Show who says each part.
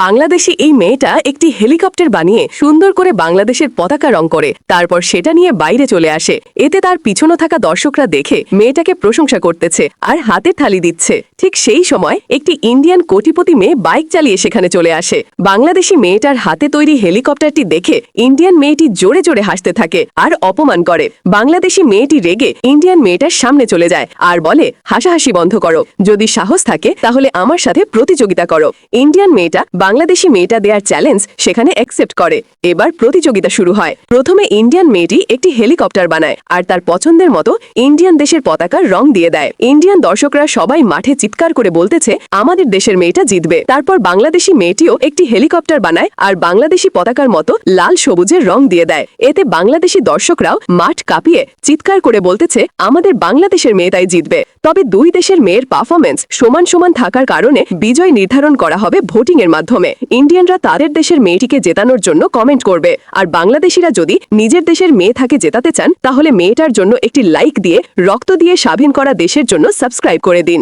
Speaker 1: বাংলাদেশি এই মেয়েটা একটি হেলিকপ্টার বানিয়ে সুন্দর করে বাংলাদেশের পতাকা রং করে তারপর সেটা নিয়ে বাইরে চলে আসে। এতে তার পিছনে থাকা দর্শকরা দেখে মেয়েটাকে প্রশংসা করতেছে আর হাতে থালি দিচ্ছে। ঠিক সেই সময় একটি ইন্ডিয়ান কোটিপতি মেয়ে বাইক চালিয়ে সেখানে চলে আসে। বাংলাদেশি মেয়েটার হাতে তৈরি হেলিকপ্টারটি দেখে ইন্ডিয়ান মেয়েটি জোরে জোরে হাসতে থাকে আর অপমান করে। বাংলাদেশি মেয়েটি রেগে ইন্ডিয়ান মেয়েটার সামনে চলে যায় আর বলে, হাসাহাসি বন্ধ করো, যদি সাহস থাকে তাহলে আমার সাথে প্রতিযোগিতা করো। ইন্ডিয়ান মেয়েটা বাংলাদেশি মেয়েটা দেয়ার চ্যালেঞ্জ সেখানে অ্যাকসেপ্ট করে। এবার প্রতিযোগিতা শুরু হয়। প্রথমে ইন্ডিয়ান মেয়েটি একটি হেলিকপ্টার বানায় আর তার পছন্দের মতো ইন্ডিয়ান দেশের পতাকার রং দিয়ে দেয়। ইন্ডিয়ান দর্শকরা সবাই মাঠে চিৎকার করে বলতেছে, আমাদের দেশের মেয়েটা জিতবে। তারপর বাংলাদেশি মেয়েটিও একটি হেলিকপ্টার বানায় আর বাংলাদেশি পতাকার মতো লাল সবুজের রং দিয়ে দেয়। এতে বাংলাদেশি দর্শকরাও মাঠ কাঁপিয়ে চিৎকার করে বলতেছে, আমাদের বাংলাদেশের মেয়েটাই জিতবে। তবে দুই দেশের মেয়ের পারফরমেন্স সমান সমান থাকার কারণে বিজয় নির্ধারণ করা হবে ভোটিং এর মাধ্যমে। ইন্ডিয়ানরা তাদের দেশের মেয়েটিকে জেতানোর জন্য কমেন্ট করবে আর বাংলাদেশিরা যদি নিজের দেশের মেয়ে থাকে জেতাতে চান তাহলে মেয়েটার জন্য একটি লাইক দিয়ে রক্ত দিয়ে স্বাধীন করা দেশের জন্য সাবস্ক্রাইব করে দিন।